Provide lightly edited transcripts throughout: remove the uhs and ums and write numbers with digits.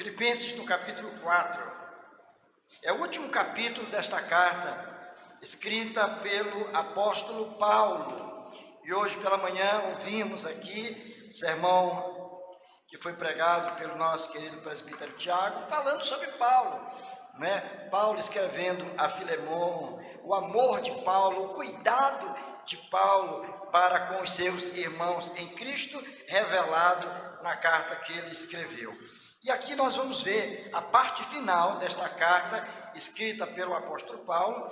Filipenses, no capítulo 4, é o último capítulo desta carta, escrita pelo apóstolo Paulo. E hoje pela manhã ouvimos aqui o sermão que foi pregado pelo nosso querido presbítero Tiago, falando sobre Paulo, né? Paulo escrevendo a Filemon, o amor de Paulo, o cuidado de Paulo para com os seus irmãos em Cristo, revelado na carta que ele escreveu. E aqui nós vamos ver a parte final desta carta, escrita pelo apóstolo Paulo,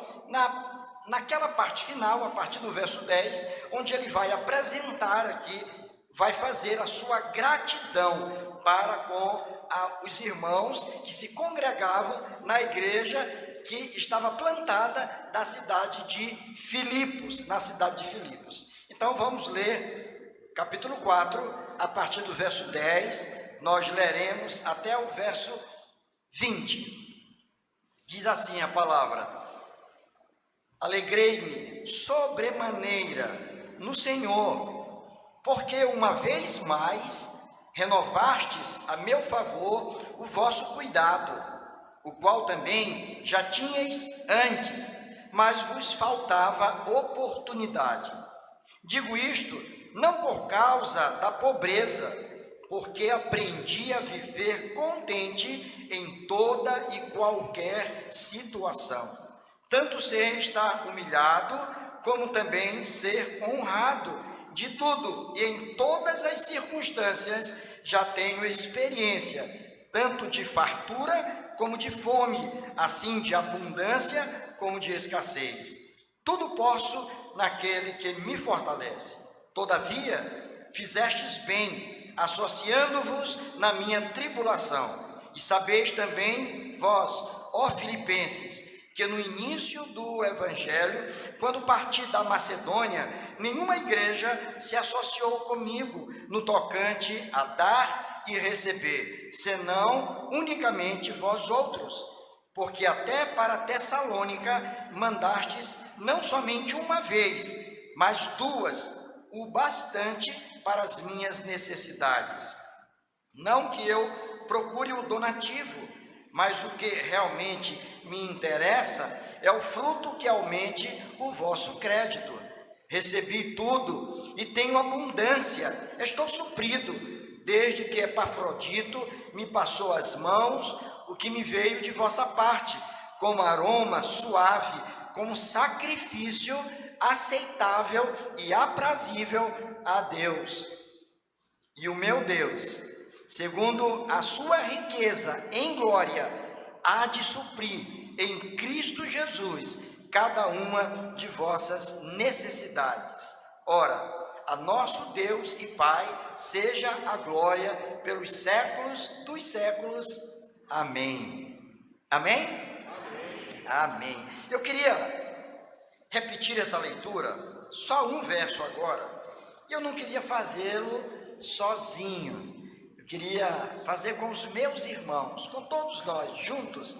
naquela parte final, a partir do verso 10, onde ele vai apresentar aqui, vai fazer a sua gratidão para com os irmãos que se congregavam na igreja que estava plantada na cidade de Filipos, Então vamos ler capítulo 4, a partir do verso 10, nós leremos até o verso 20. Diz assim a palavra: Alegrei-me sobremaneira no Senhor, porque uma vez mais renovastes a meu favor o vosso cuidado, o qual também já tinhais antes, mas vos faltava oportunidade. Digo isto não por causa da pobreza, porque aprendi a viver contente em toda e qualquer situação, tanto ser estar humilhado, como também ser honrado. De tudo e em todas as circunstâncias já tenho experiência, tanto de fartura como de fome, assim de abundância como de escassez. Tudo posso naquele que me fortalece. Todavia, fizestes bem, associando-vos na minha tribulação. E sabeis também vós, ó Filipenses, que no início do Evangelho, quando parti da Macedônia, nenhuma igreja se associou comigo no tocante a dar e receber, senão unicamente vós outros, porque até para Tessalônica mandastes não somente uma vez, mas duas, o bastante para as minhas necessidades. Não que eu procure o donativo, mas o que realmente me interessa é o fruto que aumente o vosso crédito. Recebi tudo e tenho abundância, estou suprido, desde que Epafrodito me passou as mãos o que me veio de vossa parte, como aroma suave, como sacrifício aceitável e aprazível a Deus. E o meu Deus, segundo a sua riqueza em glória, há de suprir em Cristo Jesus cada uma de vossas necessidades. Ora, a nosso Deus e Pai seja a glória pelos séculos dos séculos. Amém. Amém? Amém. Amém. Eu queria repetir essa leitura, só um verso agora. Eu não queria fazê-lo sozinho. Eu queria fazer com os meus irmãos, com todos nós juntos.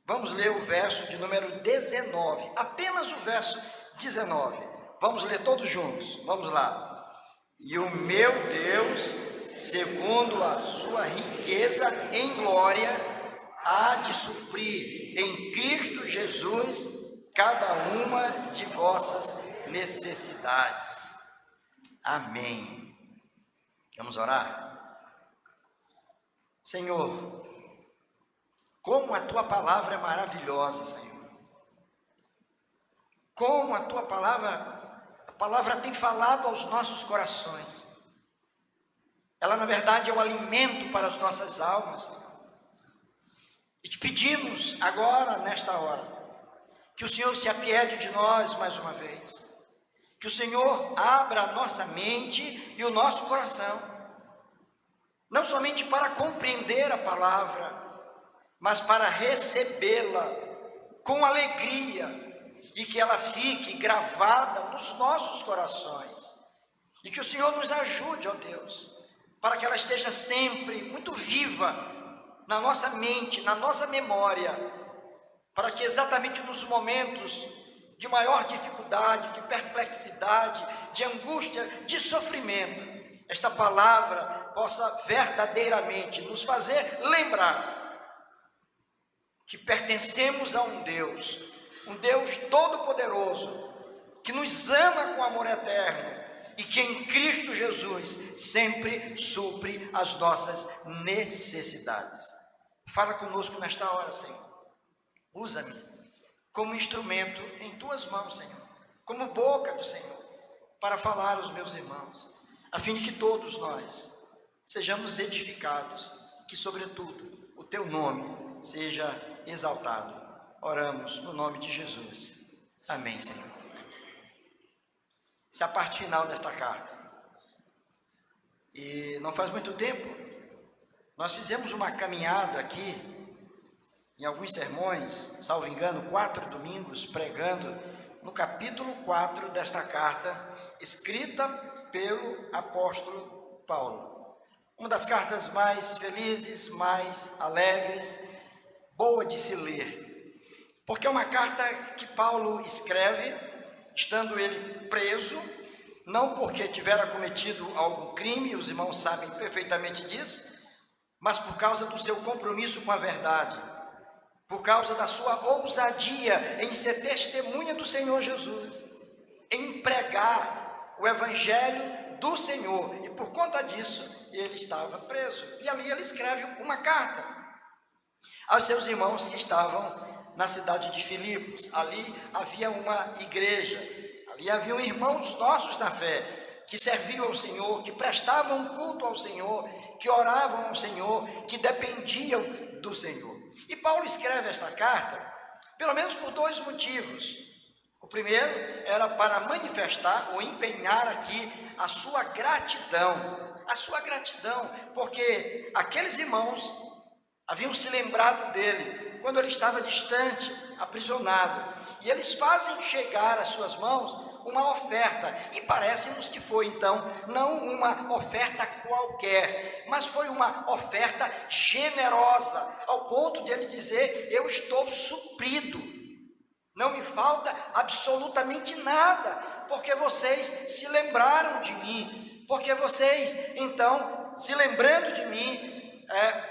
Vamos ler o verso de número 19, apenas o verso 19. Vamos ler todos juntos, vamos lá. E o meu Deus, segundo a sua riqueza em glória, há de suprir em Cristo Jesus cada uma de vossas necessidades. Amém. Vamos orar? Senhor, como a tua palavra é maravilhosa, Senhor. Como a tua palavra tem falado aos nossos corações. Ela, na verdade, é o alimento para as nossas almas, Senhor. E te pedimos agora, nesta hora, que o Senhor se apiede de nós mais uma vez. Que o Senhor abra a nossa mente e o nosso coração. Não somente para compreender a palavra, mas para recebê-la com alegria e que ela fique gravada nos nossos corações. E que o Senhor nos ajude, ó Deus, para que ela esteja sempre muito viva na nossa mente, na nossa memória, para que exatamente nos momentos de maior dificuldade, de perplexidade, de angústia, de sofrimento, esta palavra possa verdadeiramente nos fazer lembrar que pertencemos a um Deus todo-poderoso, que nos ama com amor eterno e que em Cristo Jesus sempre supre as nossas necessidades. Fala conosco nesta hora, Senhor. Usa-me como instrumento em tuas mãos, Senhor, como boca do Senhor, para falar aos meus irmãos, a fim de que todos nós sejamos edificados, que sobretudo o teu nome seja exaltado. Oramos no nome de Jesus. Amém, Senhor. Essa é a parte final desta carta. E não faz muito tempo, nós fizemos uma caminhada aqui, em alguns sermões, salvo engano, 4 domingos, pregando no capítulo 4 desta carta, escrita pelo apóstolo Paulo. Uma das cartas mais felizes, mais alegres, boa de se ler. Porque é uma carta que Paulo escreve, estando ele preso, não porque tivera cometido algum crime, os irmãos sabem perfeitamente disso, mas por causa do seu compromisso com a verdade, por causa da sua ousadia em ser testemunha do Senhor Jesus, em pregar o evangelho do Senhor, e por conta disso ele estava preso. E ali ele escreve uma carta aos seus irmãos que estavam na cidade de Filipos. Ali havia uma igreja, ali haviam irmãos nossos na fé, que serviam ao Senhor, que prestavam culto ao Senhor, que oravam ao Senhor, que dependiam do Senhor. E Paulo escreve esta carta, pelo menos por 2 motivos. O primeiro era para manifestar ou empenhar aqui a sua gratidão, porque aqueles irmãos haviam se lembrado dele quando ele estava distante, aprisionado, e eles fazem chegar às suas mãos uma oferta, e parece-nos que foi então não uma oferta qualquer, mas foi uma oferta generosa, ao ponto de ele dizer: eu estou suprido, não me falta absolutamente nada, porque vocês se lembraram de mim, porque vocês então, se lembrando de mim,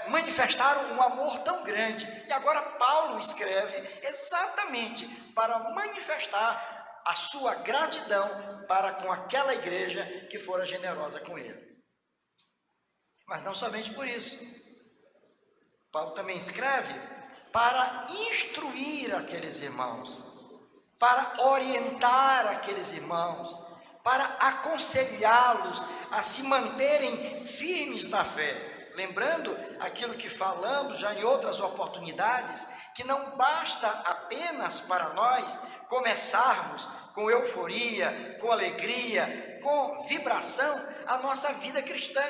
manifestaram um amor tão grande. E agora Paulo escreve exatamente para manifestar a sua gratidão para com aquela igreja que fora generosa com ele. Mas não somente por isso, Paulo também escreve para instruir aqueles irmãos, para orientar aqueles irmãos, para aconselhá-los a se manterem firmes na fé. Lembrando aquilo que falamos já em outras oportunidades, que não basta apenas para nós começarmos com euforia, com alegria, com vibração a nossa vida cristã.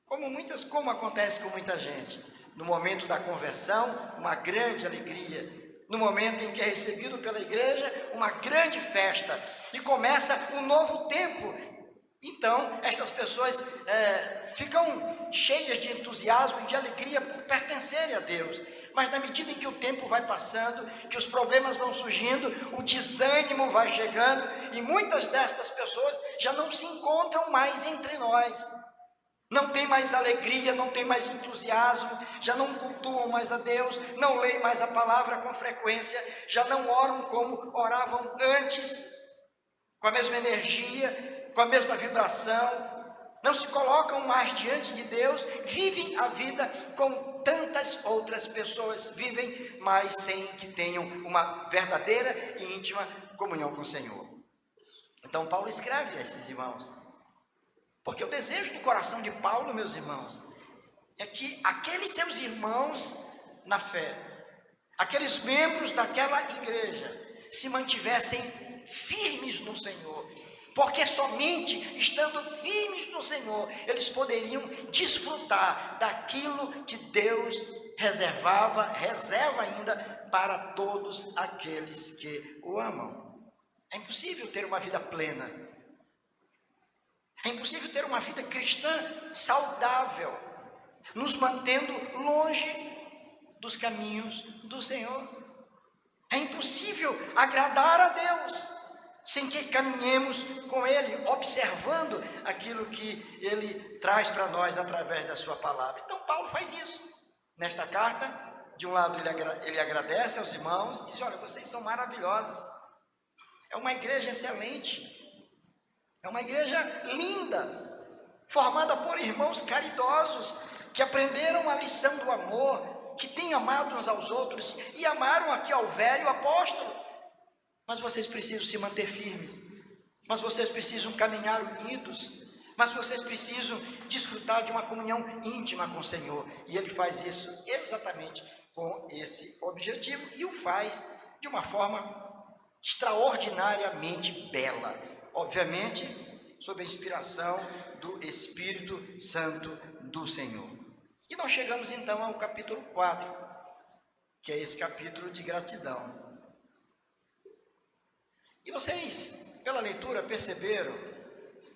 Como acontece com muita gente. No momento da conversão, uma grande alegria. No momento em que é recebido pela igreja, uma grande festa. E começa um novo tempo. Então, estas pessoas ficam cheias de entusiasmo e de alegria por pertencerem a Deus. Mas na medida em que o tempo vai passando, que os problemas vão surgindo, o desânimo vai chegando, e muitas destas pessoas já não se encontram mais entre nós. Não tem mais alegria, não tem mais entusiasmo, já não cultuam mais a Deus, não leem mais a palavra com frequência, já não oram como oravam antes, com a mesma energia, com a mesma vibração, não se colocam mais diante de Deus, vivem a vida como tantas outras pessoas vivem, mas sem que tenham uma verdadeira e íntima comunhão com o Senhor. Então Paulo escreve a esses irmãos, porque o desejo do coração de Paulo, meus irmãos, é que aqueles seus irmãos na fé, aqueles membros daquela igreja, se mantivessem firmes no Senhor, porque somente estando firmes no Senhor, eles poderiam desfrutar daquilo que Deus reserva ainda para todos aqueles que o amam. É impossível ter uma vida plena, é impossível ter uma vida cristã saudável, nos mantendo longe dos caminhos do Senhor. É impossível agradar a Deus sem que caminhemos com Ele, observando aquilo que Ele traz para nós através da sua palavra. Então Paulo faz isso. Nesta carta, de um lado ele agradece aos irmãos, diz: olha, vocês são maravilhosos, é uma igreja excelente, é uma igreja linda, formada por irmãos caridosos, que aprenderam a lição do amor, que têm amado uns aos outros, e amaram aqui ao velho apóstolo. Mas vocês precisam se manter firmes, mas vocês precisam caminhar unidos, mas vocês precisam desfrutar de uma comunhão íntima com o Senhor. E Ele faz isso exatamente com esse objetivo, e o faz de uma forma extraordinariamente bela, obviamente sob a inspiração do Espírito Santo do Senhor. E nós chegamos então ao capítulo 4, que é esse capítulo de gratidão. E vocês, pela leitura, perceberam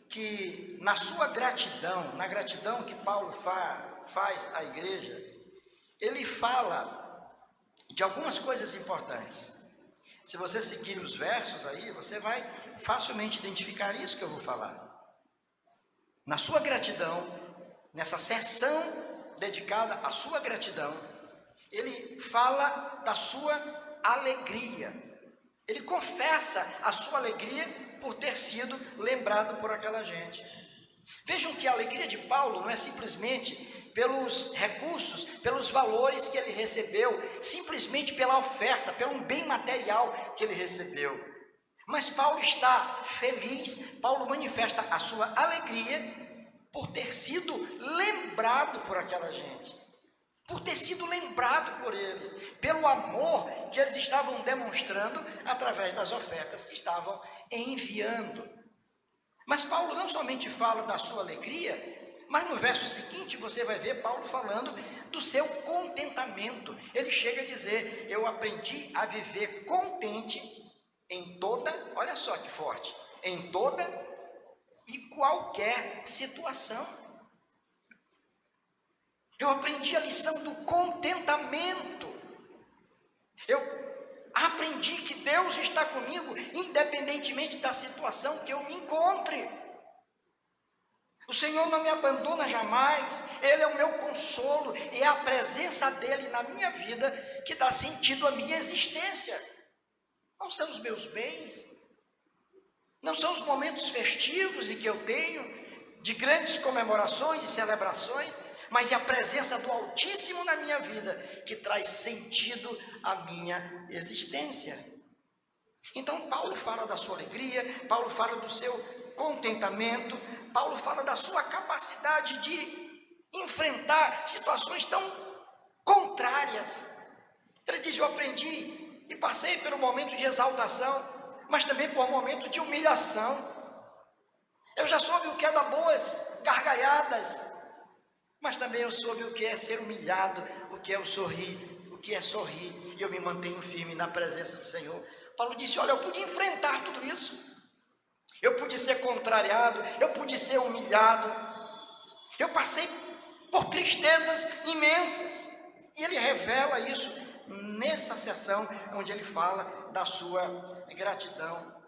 que na sua gratidão, na gratidão que Paulo faz à igreja, ele fala de algumas coisas importantes. Se você seguir os versos aí, você vai facilmente identificar isso que eu vou falar. Na sua gratidão, nessa sessão dedicada à sua gratidão, ele fala da sua alegria. Ele confessa a sua alegria por ter sido lembrado por aquela gente. Vejam que a alegria de Paulo não é simplesmente pelos recursos, pelos valores que ele recebeu, simplesmente pela oferta, pelo bem material que ele recebeu. Mas Paulo está feliz, Paulo manifesta a sua alegria por ter sido lembrado por aquela gente, por ter sido lembrado por eles, pelo amor que eles estavam demonstrando através das ofertas que estavam enviando. Mas Paulo não somente fala da sua alegria, mas no verso seguinte você vai ver Paulo falando do seu contentamento. Ele chega a dizer: eu aprendi a viver contente em toda, olha só que forte, em toda e qualquer situação. Eu aprendi a lição do contentamento. Eu aprendi que Deus está comigo, independentemente da situação que eu me encontre. O Senhor não me abandona jamais, Ele é o meu consolo, e é a presença dEle na minha vida que dá sentido à minha existência. Não são os meus bens, não são os momentos festivos em que eu tenho, de grandes comemorações e celebrações, mas é a presença do Altíssimo na minha vida que traz sentido à minha existência. Então Paulo fala da sua alegria, Paulo fala do seu contentamento, Paulo fala da sua capacidade de enfrentar situações tão contrárias. Ele diz: eu aprendi e passei pelo momento de exaltação, mas também por momento de humilhação. Eu já soube o que é dar boas gargalhadas, mas também eu soube o que é ser humilhado, o que é o sorrir, o que é sorrir, e eu me mantenho firme na presença do Senhor. Paulo disse: olha, eu pude enfrentar tudo isso, eu pude ser contrariado, eu pude ser humilhado, eu passei por tristezas imensas, e ele revela isso nessa sessão onde ele fala da sua gratidão.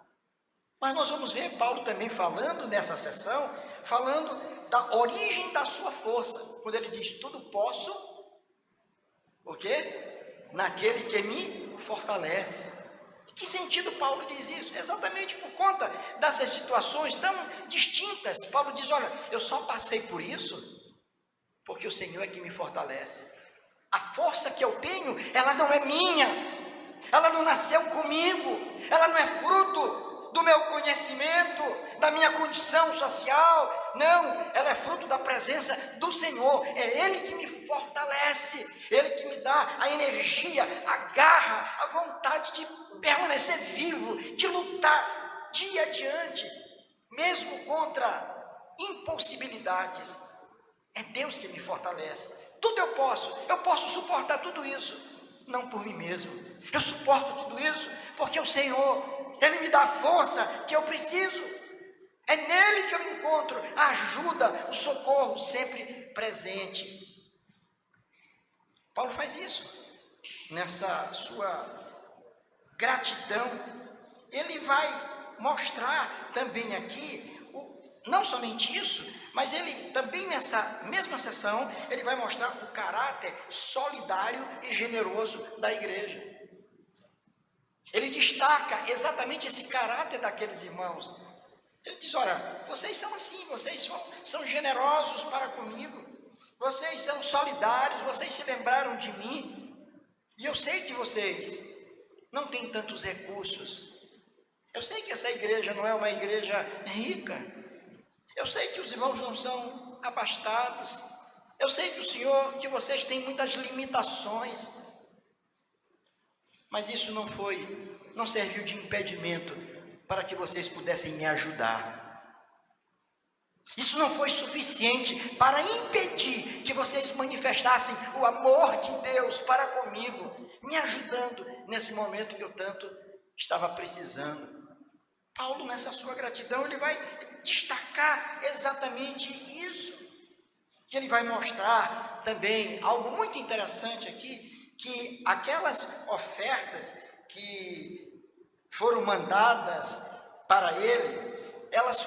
Mas nós vamos ver Paulo também falando nessa sessão, falando da origem da sua força, quando ele diz: tudo posso, o quê? Naquele que me fortalece. Que sentido Paulo diz isso? Exatamente por conta dessas situações tão distintas. Paulo diz: olha, eu só passei por isso porque o Senhor é que me fortalece. A força que eu tenho, ela não é minha, ela não nasceu comigo, ela não é fruto do meu conhecimento, da minha condição social, não, ela é fruto da presença do Senhor. É Ele que me fortalece, Ele que me dá a energia, a garra, a vontade de permanecer vivo, de lutar dia adiante, mesmo contra impossibilidades. É Deus que me fortalece. Tudo eu posso suportar tudo isso, não por mim mesmo, eu suporto tudo isso porque o Senhor, Ele me dá a força que eu preciso. É nele que eu encontro a ajuda, o socorro sempre presente. Paulo faz isso nessa sua gratidão. Ele vai mostrar também aqui, não somente isso, mas ele também nessa mesma sessão, ele vai mostrar o caráter solidário e generoso da igreja. Ele destaca exatamente esse caráter daqueles irmãos. Ele diz, olha, vocês são assim, vocês são generosos para comigo, vocês são solidários, vocês se lembraram de mim, e eu sei que vocês não têm tantos recursos, eu sei que essa igreja não é uma igreja rica, eu sei que os irmãos não são abastados, eu sei que vocês têm muitas limitações, mas isso não serviu de impedimento para que vocês pudessem me ajudar. Isso não foi suficiente para impedir que vocês manifestassem o amor de Deus para comigo, me ajudando nesse momento que eu tanto estava precisando. Paulo, nessa sua gratidão, ele vai destacar exatamente isso. Ele vai mostrar também algo muito interessante aqui, que aquelas ofertas que foram mandadas para ele, elas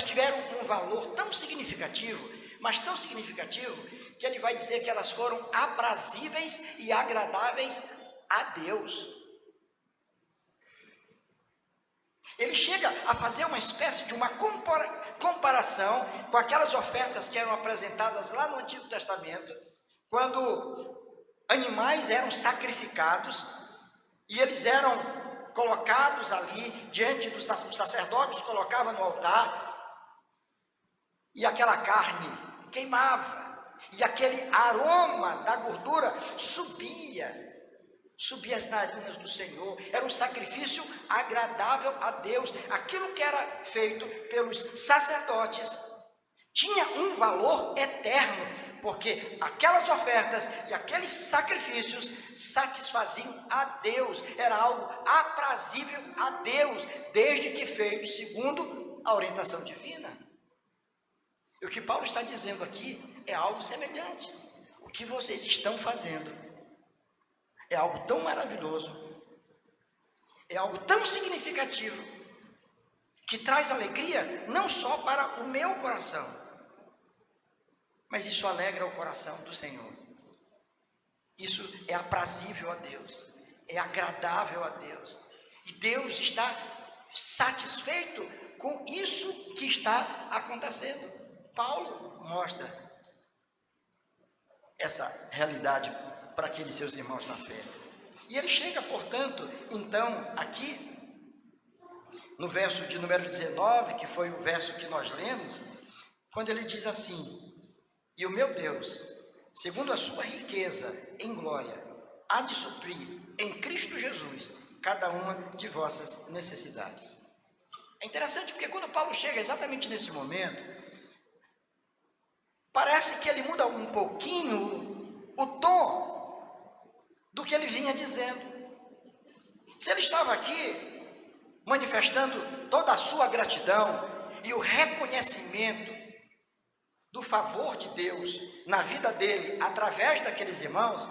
tiveram um valor tão significativo, mas tão significativo, que ele vai dizer que elas foram aprazíveis e agradáveis a Deus. Ele chega a fazer uma espécie de uma comparação com aquelas ofertas que eram apresentadas lá no Antigo Testamento, quando animais eram sacrificados e eles eram colocados ali diante dos sacerdotes, colocava no altar, e aquela carne queimava, e aquele aroma da gordura subia as narinas do Senhor. Era um sacrifício agradável a Deus. Aquilo que era feito pelos sacerdotes tinha um valor eterno, porque aquelas ofertas e aqueles sacrifícios satisfaziam a Deus, era algo aprazível a Deus, desde que feito segundo a orientação divina. E o que Paulo está dizendo aqui é algo semelhante. O que vocês estão fazendo é algo tão maravilhoso, é algo tão significativo, que traz alegria não só para o meu coração, mas isso alegra o coração do Senhor. Isso é aprazível a Deus, é agradável a Deus, e Deus está satisfeito com isso que está acontecendo. Paulo mostra essa realidade para aqueles seus irmãos na fé. E ele chega, portanto, então, aqui, no verso de número 19, que foi o verso que nós lemos, quando ele diz assim: e o meu Deus, segundo a sua riqueza em glória, há de suprir em Cristo Jesus cada uma de vossas necessidades. É interessante porque quando Paulo chega exatamente nesse momento, parece que ele muda um pouquinho o tom do que ele vinha dizendo. Se ele estava aqui manifestando toda a sua gratidão e o reconhecimento do favor de Deus na vida dele através daqueles irmãos,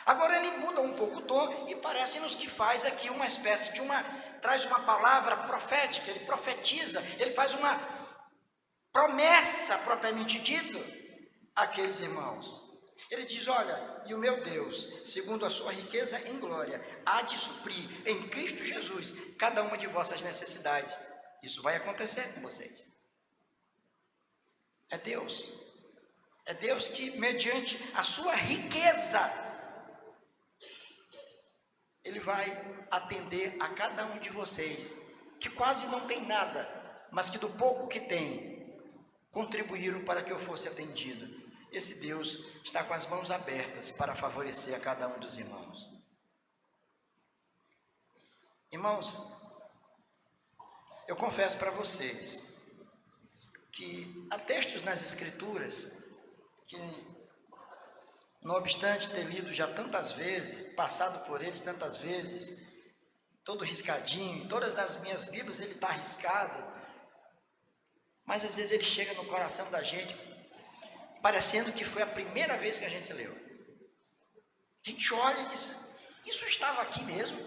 agora ele muda um pouco o tom e parece-nos que faz aqui uma espécie de traz uma palavra profética, ele profetiza, ele faz uma promessa propriamente dita àqueles irmãos. Ele diz: olha, e o meu Deus, segundo a sua riqueza em glória, há de suprir em Cristo Jesus cada uma de vossas necessidades. Isso vai acontecer com vocês. É Deus que, mediante a sua riqueza, Ele vai atender a cada um de vocês, que quase não tem nada, mas que do pouco que tem, contribuíram para que eu fosse atendido. Esse Deus está com as mãos abertas para favorecer a cada um dos irmãos. Irmãos, eu confesso para vocês que há textos nas Escrituras que, não obstante ter lido já tantas vezes, passado por eles tantas vezes, todo riscadinho, em todas as minhas Bíblias ele está riscado, mas às vezes ele chega no coração da gente, parecendo que foi a primeira vez que a gente leu. A gente olha e diz: isso estava aqui mesmo?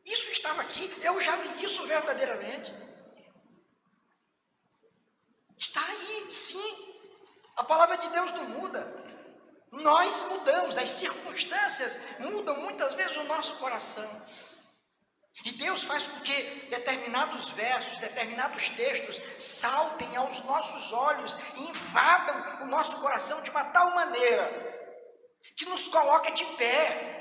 Isso estava aqui, eu já li isso verdadeiramente. Está aí, sim. A palavra de Deus não muda. Nós mudamos, as circunstâncias mudam muitas vezes o nosso coração. E Deus faz com que determinados versos, determinados textos saltem aos nossos olhos e invadam o nosso coração de uma tal maneira que nos coloca de pé,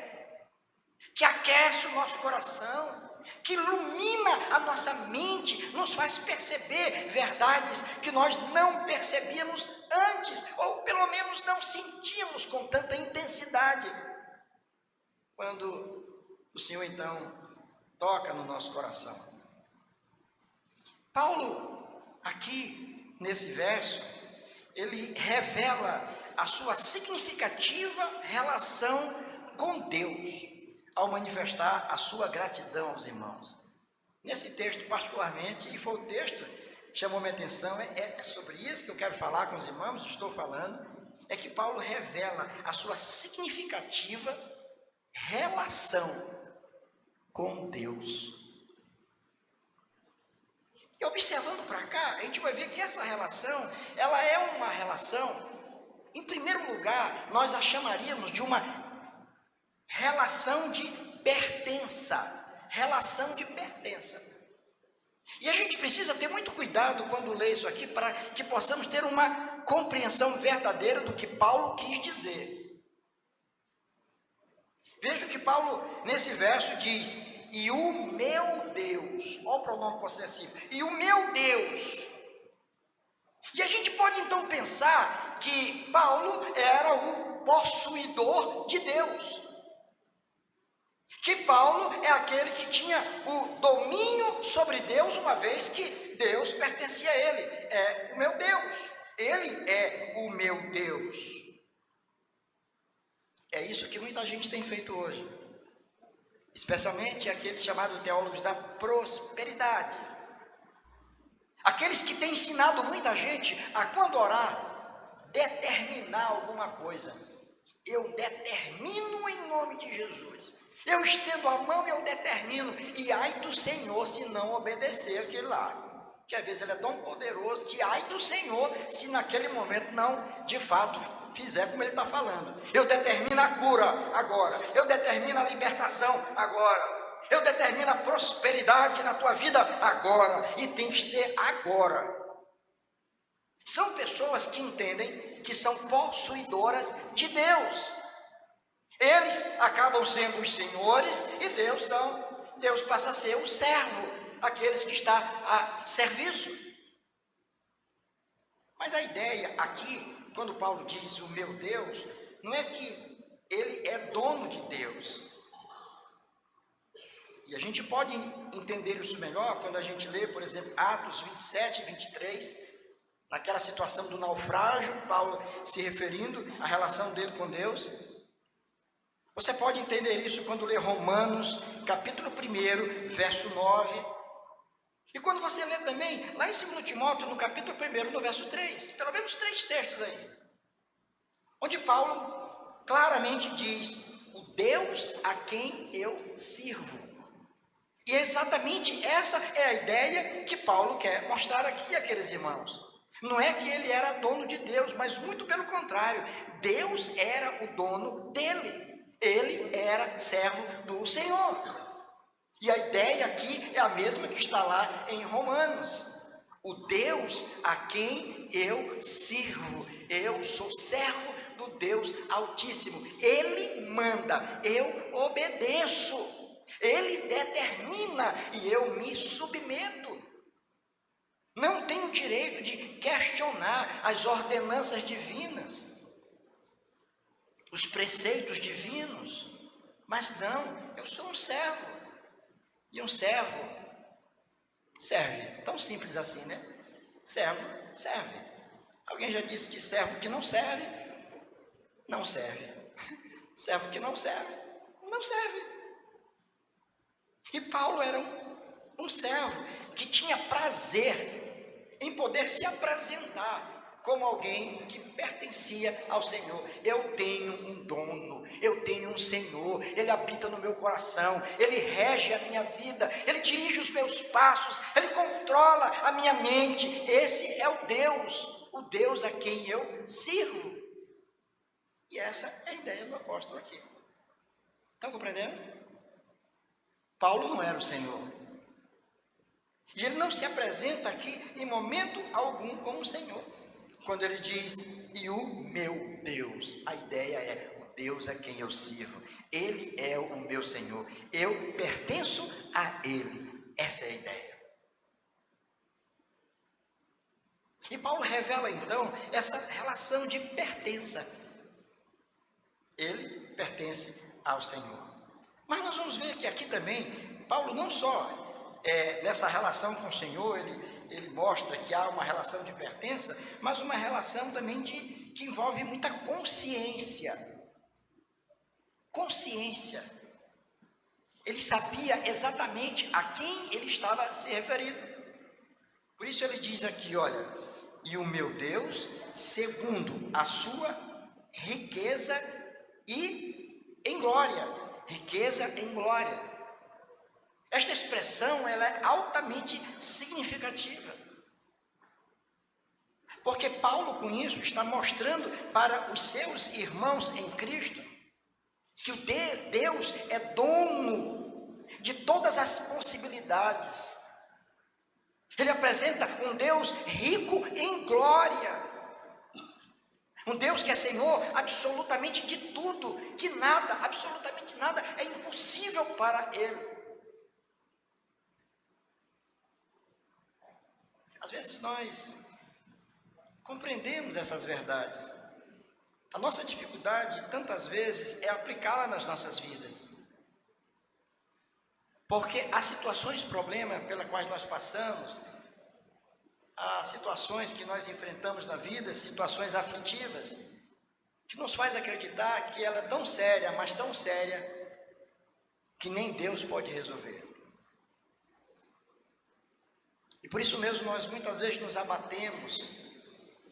que aquece o nosso coração, que ilumina a nossa mente, nos faz perceber verdades que nós não percebíamos antes, ou pelo menos não sentíamos com tanta intensidade. Quando o Senhor então toca no nosso coração. Paulo, aqui nesse verso, ele revela a sua significativa relação com Deus, ao manifestar a sua gratidão aos irmãos. Nesse texto particularmente, e foi o texto que chamou minha atenção, é sobre isso que eu quero falar com os irmãos, estou falando, é que Paulo revela a sua significativa relação com Deus. E observando para cá, a gente vai ver que essa relação, ela é uma relação, em primeiro lugar, nós a chamaríamos de uma relação de pertença. Relação de pertença. E a gente precisa ter muito cuidado quando lê isso aqui, para que possamos ter uma compreensão verdadeira do que Paulo quis dizer. Veja o que Paulo, nesse verso, diz: e o meu Deus, olha o pronome possessivo, e o meu Deus. E a gente pode então pensar que Paulo era o possuidor de Deus, que Paulo é aquele que tinha o domínio sobre Deus, uma vez que Deus pertencia a ele. É o meu Deus, ele é o meu Deus. É isso que muita gente tem feito hoje, especialmente aqueles chamados teólogos da prosperidade, aqueles que têm ensinado muita gente a, quando orar, determinar alguma coisa. Eu determino em nome de Jesus, eu estendo a mão e eu determino, e ai do Senhor se não obedecer aquele lá, que às vezes ele é tão poderoso, que ai do Senhor se naquele momento não, de fato, fizer como ele está falando. Eu determino a cura agora, eu determino a libertação agora, eu determino a prosperidade na tua vida agora, e tem que ser agora. São pessoas que entendem que são possuidoras de Deus. Eles acabam sendo os senhores e Deus passa a ser o servo, aqueles que está a serviço. Mas a ideia aqui, quando Paulo diz o meu Deus, não é que ele é dono de Deus. E a gente pode entender isso melhor quando a gente lê, por exemplo, Atos 27 e 23, naquela situação do naufrágio, Paulo se referindo à relação dele com Deus. Você pode entender isso quando lê Romanos, capítulo 1, verso 9. E quando você lê também, lá em 2 Timóteo, no capítulo 1, no verso 3, pelo menos 3 textos aí, onde Paulo claramente diz: o Deus a quem eu sirvo. E exatamente essa é a ideia que Paulo quer mostrar aqui àqueles irmãos. Não é que ele era dono de Deus, mas muito pelo contrário, Deus era o dono dele. Ele era servo do Senhor. E a ideia aqui é a mesma que está lá em Romanos. O Deus a quem eu sirvo, eu sou servo do Deus Altíssimo. Ele manda, eu obedeço. Ele determina e eu me submeto. Não tenho direito de questionar as ordenanças divinas, os preceitos divinos, mas não, eu sou um servo. E um servo serve, tão simples assim, né? Servo serve. Alguém já disse que servo que não serve, não serve. Servo que não serve, não serve. E Paulo era um servo que tinha prazer em poder se apresentar como alguém que pertencia ao Senhor. Eu tenho um dono, eu tenho um o Senhor, Ele habita no meu coração, Ele rege a minha vida, Ele dirige os meus passos, Ele controla a minha mente. Esse é o Deus a quem eu sirvo. E essa é a ideia do apóstolo aqui. Estão compreendendo? Paulo não era o Senhor. E ele não se apresenta aqui em momento algum como o Senhor. Quando ele diz, e o meu Deus, a ideia é o Deus a quem eu sirvo. Ele é o meu Senhor. Eu pertenço a Ele. Essa é a ideia. E Paulo revela então essa relação de pertença. Ele pertence ao Senhor. Mas nós vamos ver que aqui também, Paulo não só nessa relação com o Senhor, ele mostra que há uma relação de pertença, mas uma relação também que envolve muita consciência. Consciência. Ele sabia exatamente a quem ele estava se referindo. Por isso ele diz aqui, olha, e o meu Deus, segundo a sua riqueza e em glória. Riqueza em glória. Esta expressão, ela é altamente significativa. Porque Paulo, com isso, está mostrando para os seus irmãos em Cristo que o Deus é dono de todas as possibilidades. Ele apresenta um Deus rico em glória. Um Deus que é Senhor absolutamente de tudo, que nada, absolutamente nada, é impossível para Ele. Às vezes nós compreendemos essas verdades. A nossa dificuldade, tantas vezes, é aplicá-la nas nossas vidas. Porque há situações, problemas pelas quais nós passamos, há situações que nós enfrentamos na vida, situações aflitivas, que nos faz acreditar que ela é tão séria, mas tão séria, que nem Deus pode resolver. E por isso mesmo nós muitas vezes nos abatemos,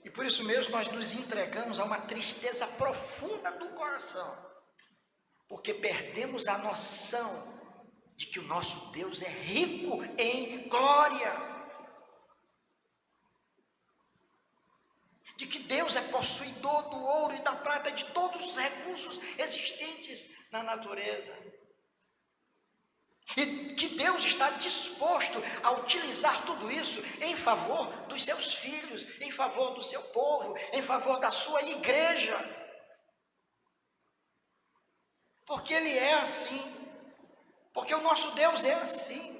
e por isso mesmo nós nos entregamos a uma tristeza profunda do coração, porque perdemos a noção de que o nosso Deus é rico em glória, de que Deus é possuidor do ouro e da prata, de todos os recursos existentes na natureza. E que Deus está disposto a utilizar tudo isso em favor dos seus filhos, em favor do seu povo, em favor da sua igreja. Porque Ele é assim. Porque o nosso Deus é assim.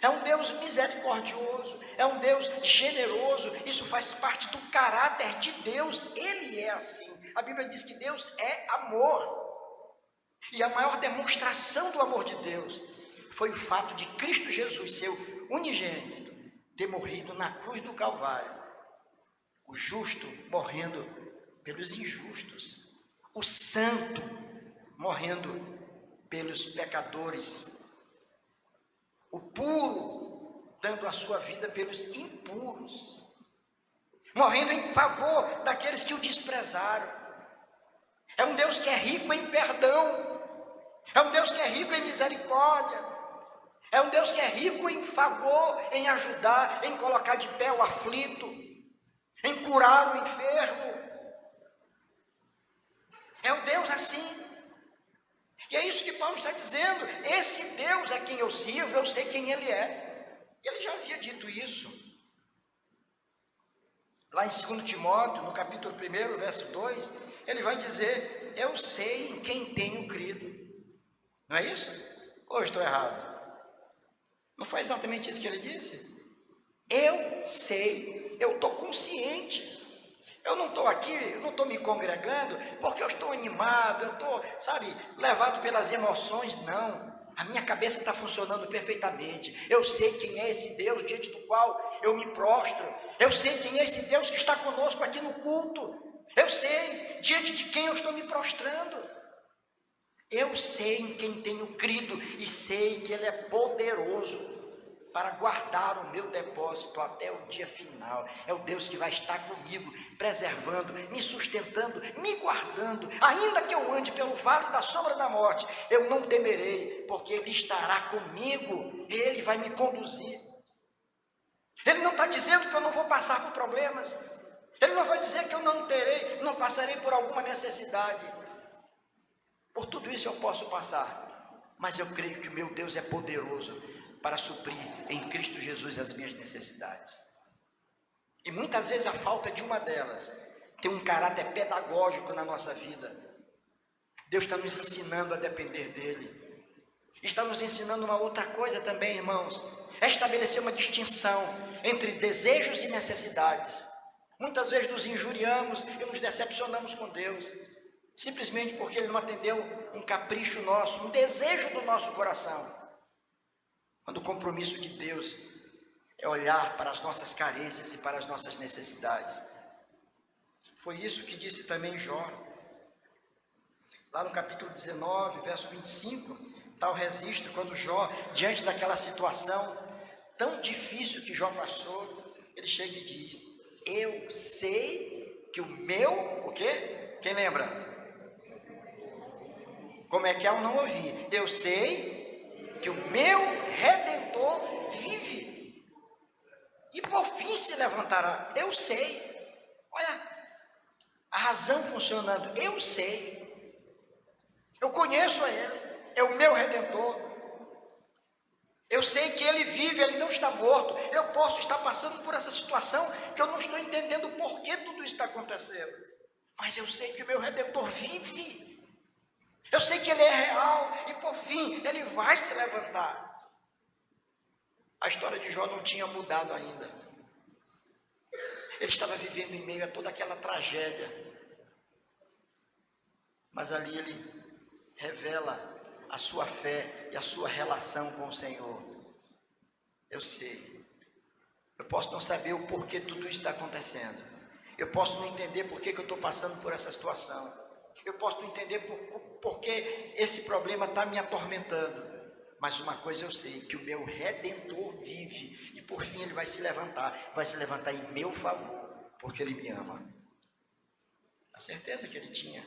É um Deus misericordioso, é um Deus generoso. Isso faz parte do caráter de Deus. Ele é assim. A Bíblia diz que Deus é amor. E a maior demonstração do amor de Deus foi o fato de Cristo Jesus, seu unigênito, ter morrido na cruz do Calvário. O justo morrendo pelos injustos. O santo morrendo pelos pecadores. O puro dando a sua vida pelos impuros. Morrendo em favor daqueles que o desprezaram. É um Deus que é rico em perdão. É um Deus que é rico em misericórdia. É um Deus que é rico em favor, em ajudar, em colocar de pé o aflito, em curar o enfermo. É um Deus assim. E é isso que Paulo está dizendo. Esse Deus a quem eu sirvo, eu sei quem Ele é. Ele já havia dito isso. Lá em 2 Timóteo, no capítulo 1, verso 2, ele vai dizer, eu sei em quem tenho crido. Não é isso? Ou estou errado? Não foi exatamente isso que ele disse? Eu sei, eu estou consciente. Eu não estou aqui, eu não estou me congregando porque eu estou animado, eu estou, levado pelas emoções, não. A minha cabeça está funcionando perfeitamente. Eu sei quem é esse Deus diante do qual eu me prostro. Eu sei quem é esse Deus que está conosco aqui no culto. Eu sei diante de quem eu estou me prostrando. Eu sei em quem tenho crido e sei que Ele é poderoso para guardar o meu depósito até o dia final. É o Deus que vai estar comigo, preservando, me sustentando, me guardando. Ainda que eu ande pelo vale da sombra da morte, eu não temerei, porque Ele estará comigo, Ele vai me conduzir. Ele não está dizendo que eu não vou passar por problemas, Ele não vai dizer que eu não passarei por alguma necessidade. Por tudo isso eu posso passar, mas eu creio que o meu Deus é poderoso para suprir em Cristo Jesus as minhas necessidades. E muitas vezes a falta de uma delas tem um caráter pedagógico na nossa vida. Deus está nos ensinando a depender dEle. Está nos ensinando uma outra coisa também, irmãos. É estabelecer uma distinção entre desejos e necessidades. Muitas vezes nos injuriamos e nos decepcionamos com Deus, simplesmente porque Ele não atendeu um capricho nosso, um desejo do nosso coração. Quando o compromisso de Deus é olhar para as nossas carências e para as nossas necessidades. Foi isso que disse também Jó. Lá no capítulo 19, verso 25, está o registro quando Jó, diante daquela situação tão difícil que Jó passou, ele chega e diz: eu sei que o meu, o quê? Quem lembra? Como é que é? Eu não ouvi. Eu sei que o meu Redentor vive e por fim se levantará. Eu sei. Olha a razão funcionando. Eu sei. Eu conheço a Ele. É o meu Redentor. Eu sei que Ele vive, Ele não está morto. Eu posso estar passando por essa situação que eu não estou entendendo por que tudo isso está acontecendo, mas eu sei que o meu Redentor vive. Eu sei que Ele é real e por fim Ele vai se levantar. A história de Jó não tinha mudado ainda. Ele estava vivendo em meio a toda aquela tragédia, mas ali ele revela a sua fé e a sua relação com o Senhor. Eu sei. Eu posso não saber o porquê tudo isso está acontecendo. Eu posso não entender por que eu estou passando por essa situação. Eu posso não entender por que esse problema está me atormentando. Mas uma coisa eu sei, que o meu Redentor vive. E por fim Ele vai se levantar. Vai se levantar em meu favor, porque Ele me ama. A certeza que Ele tinha.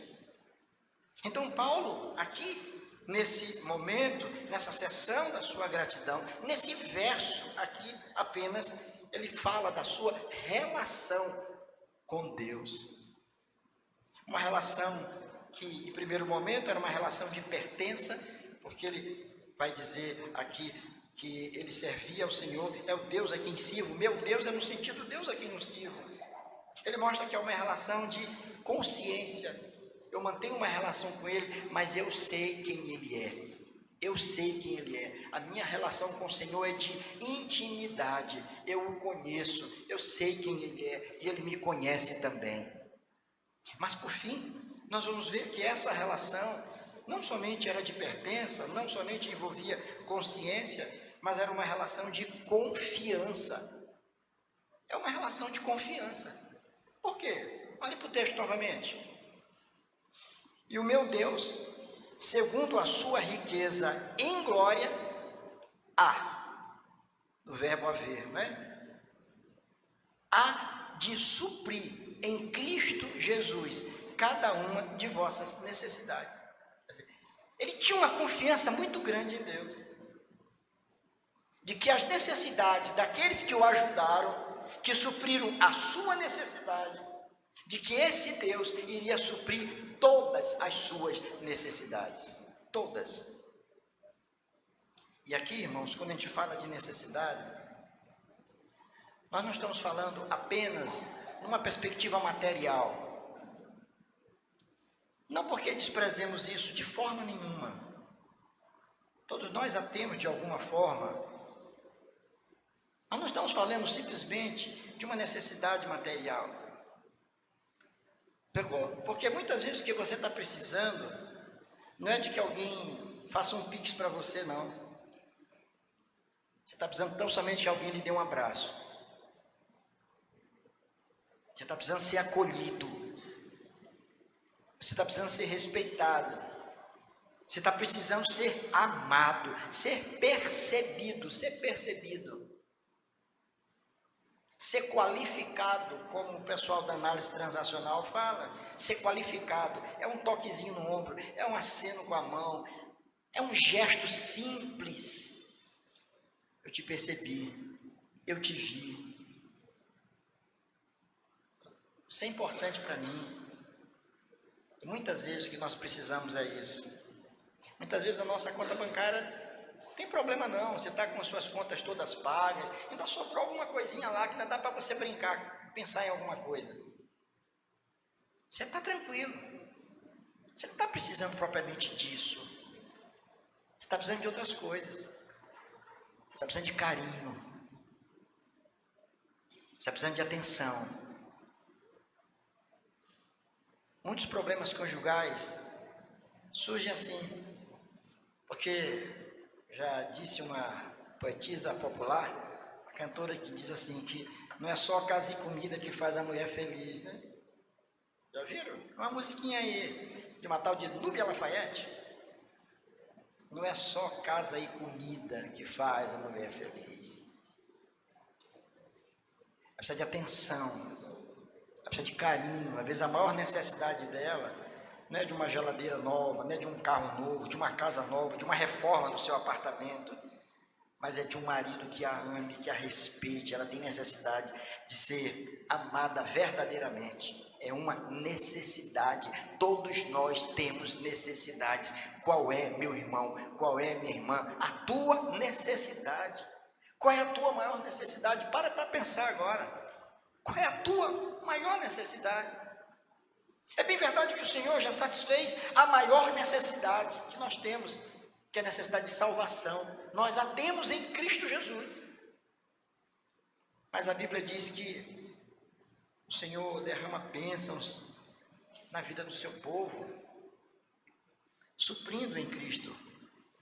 Então Paulo, aqui, nesse momento, nessa sessão da sua gratidão, nesse verso aqui apenas, ele fala da sua relação com Deus. Uma relação que em primeiro momento era uma relação de pertença, porque ele vai dizer aqui que ele servia ao Senhor, é o Deus a quem sirvo, meu Deus é no sentido Deus a quem eu sirvo. Ele mostra que é uma relação de consciência, eu mantenho uma relação com Ele, mas eu sei quem Ele é. Eu sei quem Ele é. A minha relação com o Senhor é de intimidade. Eu o conheço, eu sei quem Ele é e Ele me conhece também. Mas por fim, nós vamos ver que essa relação não somente era de pertença, não somente envolvia consciência, mas era uma relação de confiança. É uma relação de confiança. Por quê? Olhe para o texto novamente. E o meu Deus, segundo a sua riqueza em glória, do verbo haver, não é? Há de suprir em Cristo Jesus cada uma de vossas necessidades. Quer dizer, ele tinha uma confiança muito grande em Deus, de que as necessidades daqueles que o ajudaram, que supriram a sua necessidade, de que esse Deus iria suprir todas as suas necessidades, todas. E aqui, irmãos, quando a gente fala de necessidade, nós não estamos falando apenas numa perspectiva material. Não porque desprezemos isso de forma nenhuma. Todos nós a temos de alguma forma. Mas não estamos falando simplesmente de uma necessidade material. Porque muitas vezes o que você está precisando não é de que alguém faça um pix para você, não. Você está precisando tão somente que alguém lhe dê um abraço. Você está precisando ser acolhido. Você está precisando ser respeitado. Você está precisando ser amado, ser percebido, ser qualificado, como o pessoal da análise transacional fala. Ser qualificado é um toquezinho no ombro, é um aceno com a mão, é um gesto simples. Eu te percebi, eu te vi. Isso é importante para mim. E muitas vezes o que nós precisamos é isso. Muitas vezes a nossa conta bancária não tem problema não, você está com as suas contas todas pagas, ainda sobrou alguma coisinha lá que ainda dá para você brincar, pensar em alguma coisa. Você está tranquilo, você não está precisando propriamente disso, você está precisando de outras coisas, você está precisando de carinho, você está precisando de atenção. Muitos problemas conjugais surgem assim, porque já disse uma poetisa popular, a cantora, que diz assim, que não é só casa e comida que faz a mulher feliz, né? Já viram? Uma musiquinha aí, de uma tal de Núbia Lafayette. Não é só casa e comida que faz a mulher feliz. Ela precisa de atenção, ela precisa de carinho. Às vezes a maior necessidade dela não é de uma geladeira nova, não é de um carro novo, de uma casa nova, de uma reforma no seu apartamento, mas é de um marido que a ame, que a respeite. Ela tem necessidade de ser amada verdadeiramente. É uma necessidade. Todos nós temos necessidades. Qual é, meu irmão? Qual é, minha irmã? A tua necessidade. Qual é a tua maior necessidade? Para pensar agora. Qual é a tua maior necessidade? É bem verdade que o Senhor já satisfez a maior necessidade que nós temos, que é a necessidade de salvação. Nós a temos em Cristo Jesus. Mas a Bíblia diz que o Senhor derrama bênçãos na vida do seu povo, suprindo em Cristo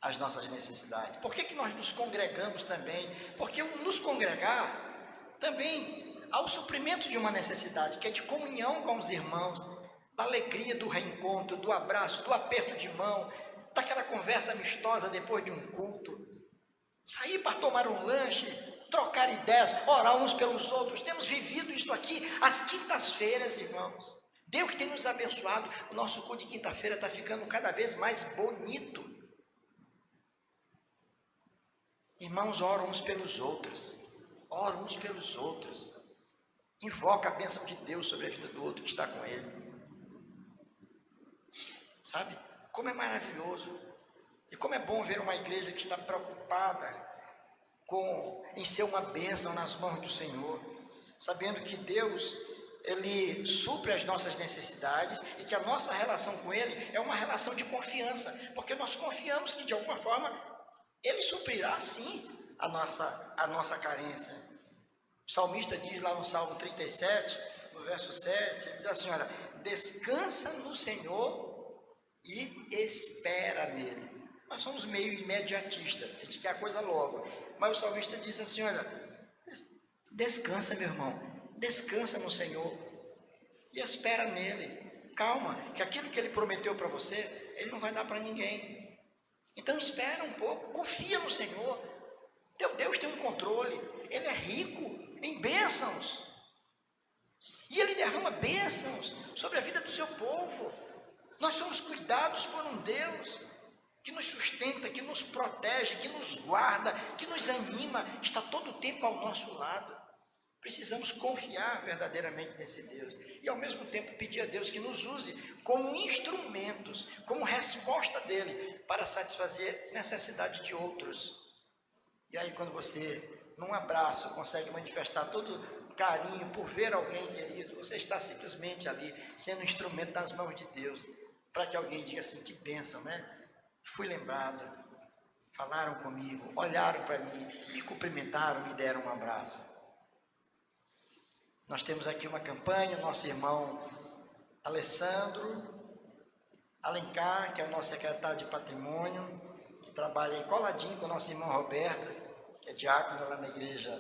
as nossas necessidades. Por que nós nos congregamos também? Porque nos congregar também há o suprimento de uma necessidade, que é de comunhão com os irmãos, da alegria do reencontro, do abraço, do aperto de mão, daquela conversa amistosa depois de um culto, sair para tomar um lanche, trocar ideias, orar uns pelos outros. Temos vivido isso aqui às quintas-feiras, irmãos. Deus tem nos abençoado. O nosso culto de quinta-feira está ficando cada vez mais bonito. Irmãos, oram uns pelos outros, invoca a bênção de Deus sobre a vida do outro que está com ele. Sabe? Como é maravilhoso. E como é bom ver uma igreja que está preocupada em ser uma bênção nas mãos do Senhor, sabendo que Deus, Ele supre as nossas necessidades e que a nossa relação com Ele é uma relação de confiança, porque nós confiamos que de alguma forma Ele suprirá sim a nossa carência. O salmista diz lá no Salmo 37, no verso 7, ele diz assim, olha, descansa no Senhor e espera nele. Nós somos meio imediatistas, a gente quer a coisa logo, mas o salmista diz assim, olha, descansa, meu irmão, descansa no Senhor e espera nele. Calma, que aquilo que ele prometeu para você, ele não vai dar para ninguém. Então espera um pouco, confia no Senhor. Teu Deus tem um controle, Ele é rico em bênçãos, e Ele derrama bênçãos sobre a vida do seu povo. Nós somos cuidados por um Deus que nos sustenta, que nos protege, que nos guarda, que nos anima, está todo o tempo ao nosso lado. Precisamos confiar verdadeiramente nesse Deus e ao mesmo tempo pedir a Deus que nos use como instrumentos, como resposta dele para satisfazer necessidade de outros. E aí quando você, num abraço, consegue manifestar todo carinho por ver alguém querido, você está simplesmente ali sendo um instrumento nas mãos de Deus, para que alguém diga assim, que bênção, né? Fui lembrado, falaram comigo, olharam para mim, me cumprimentaram, me deram um abraço. Nós temos aqui uma campanha, o nosso irmão Alessandro Alencar, que é o nosso secretário de patrimônio, que trabalha aí coladinho com o nosso irmão Roberto, que é diácono lá na igreja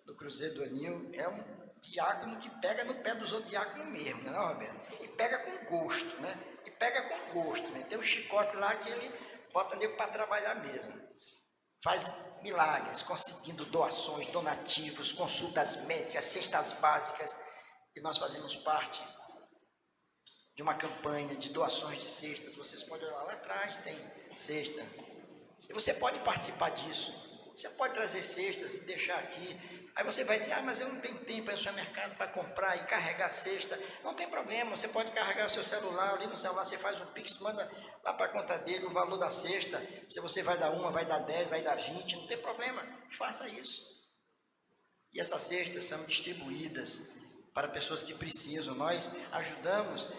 do Cruzeiro do Anil. É um diácono que pega no pé dos outros diáconos mesmo, né, Roberto? E pega com gosto, né? Tem um chicote lá que ele bota nego para trabalhar mesmo. Faz milagres, conseguindo doações, donativos, consultas médicas, cestas básicas. E nós fazemos parte de uma campanha de doações de cestas. Vocês podem olhar lá atrás, tem cesta. E você pode participar disso. Você pode trazer cestas e deixar aqui. Aí você vai dizer, mas eu não tenho tempo no supermercado para comprar e carregar a cesta. Não tem problema, você pode carregar o seu celular, ali no celular você faz um Pix, manda lá para a conta dele o valor da cesta. Se você vai dar uma, vai dar 10, vai dar 20, não tem problema, faça isso. E essas cestas são distribuídas para pessoas que precisam. Nós ajudamos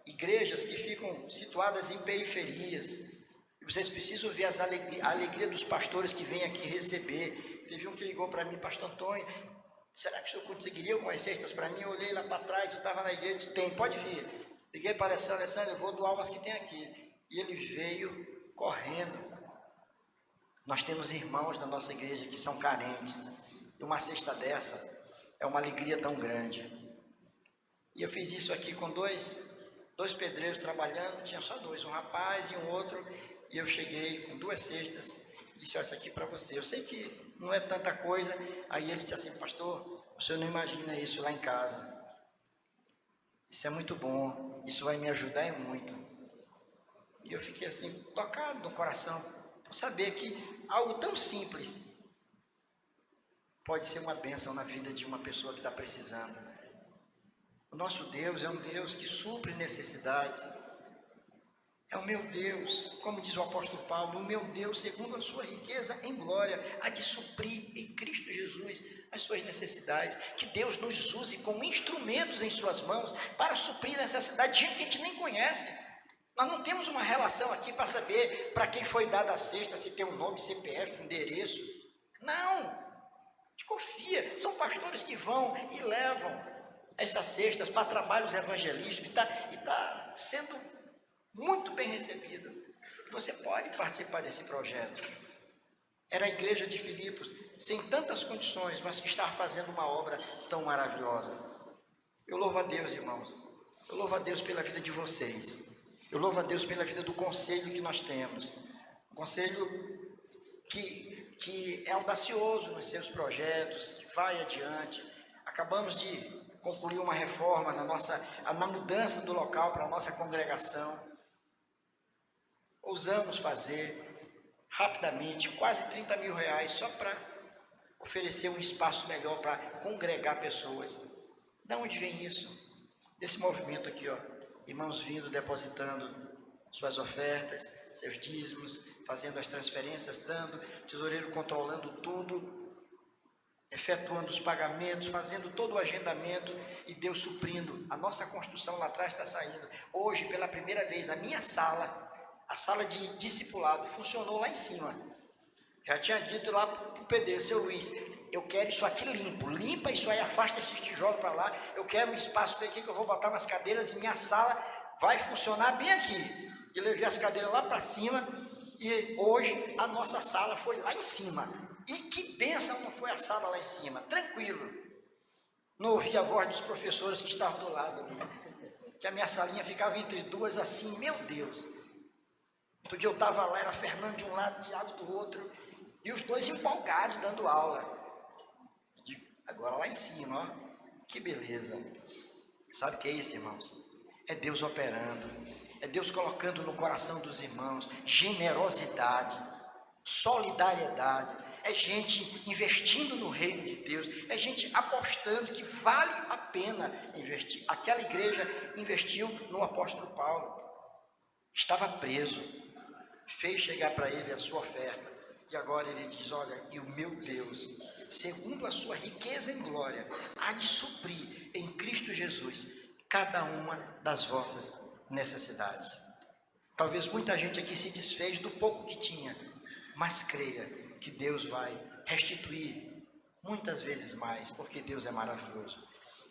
igrejas que ficam situadas em periferias. E vocês precisam ver a alegria dos pastores que vêm aqui receber. Teve um que ligou para mim, pastor Antônio, será que o senhor conseguiria algumas cestas para mim? Eu olhei lá para trás, eu estava na igreja, disse, tem, pode vir. Liguei para Alessandro, eu vou doar umas que tem aqui. E ele veio correndo. Nós temos irmãos da nossa igreja que são carentes. E uma cesta dessa é uma alegria tão grande. E eu fiz isso aqui com dois pedreiros trabalhando, tinha só dois, um rapaz e um outro. E eu cheguei com 2 cestas e disse, olha, isso aqui para você. Eu sei que não é tanta coisa. Aí ele disse assim, pastor, o senhor não imagina isso lá em casa. Isso é muito bom, isso vai me ajudar muito. E eu fiquei assim, tocado no coração, por saber que algo tão simples pode ser uma bênção na vida de uma pessoa que está precisando. O nosso Deus é um Deus que supre necessidades. É o meu Deus, como diz o apóstolo Paulo, o meu Deus, segundo a sua riqueza em glória, há de suprir em Cristo Jesus as suas necessidades. Que Deus nos use como instrumentos em suas mãos para suprir necessidade de gente que a gente nem conhece. Nós não temos uma relação aqui para saber para quem foi dada a cesta, se tem um nome, CPF, endereço. Não, a gente confia. São pastores que vão e levam essas cestas para trabalhos evangelísticos e está sendo muito bem recebido. Você pode participar desse projeto. Era a igreja de Filipos, sem tantas condições, mas que estava fazendo uma obra tão maravilhosa. Eu louvo a Deus, irmãos. Eu louvo a Deus pela vida de vocês. Eu louvo a Deus pela vida do conselho que nós temos. Um conselho que é audacioso nos seus projetos, que vai adiante. Acabamos de concluir uma reforma na mudança do local para a nossa congregação. Ousamos fazer rapidamente, quase 30 mil reais, só para oferecer um espaço melhor para congregar pessoas. De onde vem isso? Desse movimento aqui, ó, irmãos vindo, depositando suas ofertas, seus dízimos, fazendo as transferências, dando, tesoureiro controlando tudo, efetuando os pagamentos, fazendo todo o agendamento e Deus suprindo. A nossa construção lá atrás está saindo. Hoje, pela primeira vez, a minha sala, a sala de discipulado, funcionou lá em cima. Já tinha dito lá para o pedreiro, seu Luiz, eu quero isso aqui limpo, limpa isso aí, afasta esses tijolos para lá, eu quero um espaço aqui que eu vou botar umas cadeiras e minha sala vai funcionar bem aqui. E levei as cadeiras lá para cima e hoje a nossa sala foi lá em cima. E que bênção não foi a sala lá em cima, tranquilo. Não ouvi a voz dos professores que estavam do lado ali, que a minha salinha ficava entre duas assim, meu Deus. Outro dia eu estava lá, era Fernando de um lado, Tiago do outro, e os dois empolgados dando aula. Agora lá em cima, ó, que beleza. Sabe o que é isso, irmãos? É Deus operando, é Deus colocando no coração dos irmãos generosidade, solidariedade, é gente investindo no reino de Deus, é gente apostando que vale a pena investir. Aquela igreja investiu no apóstolo Paulo, estava preso, fez chegar para ele a sua oferta, e agora ele diz, olha, e o meu Deus, segundo a sua riqueza em glória, há de suprir em Cristo Jesus cada uma das vossas necessidades. Talvez muita gente aqui se desfez do pouco que tinha, mas creia que Deus vai restituir muitas vezes mais, porque Deus é maravilhoso.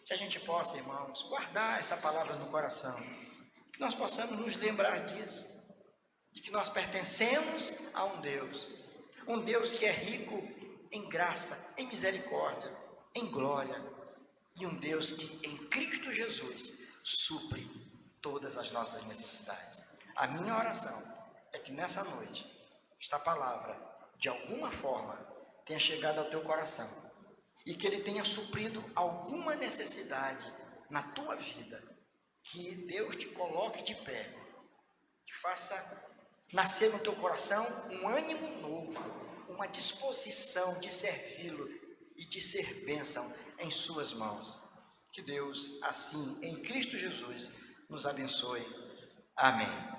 Que a gente possa, irmãos, guardar essa palavra no coração, que nós possamos nos lembrar disso, de que nós pertencemos a um Deus que é rico em graça, em misericórdia, em glória, e um Deus que em Cristo Jesus supre todas as nossas necessidades. A minha oração é que nessa noite esta palavra, de alguma forma, tenha chegado ao teu coração e que ele tenha suprido alguma necessidade na tua vida, que Deus te coloque de pé, que faça nascer no teu coração um ânimo novo, uma disposição de servi-lo e de ser bênção em suas mãos. Que Deus, assim, em Cristo Jesus, nos abençoe. Amém.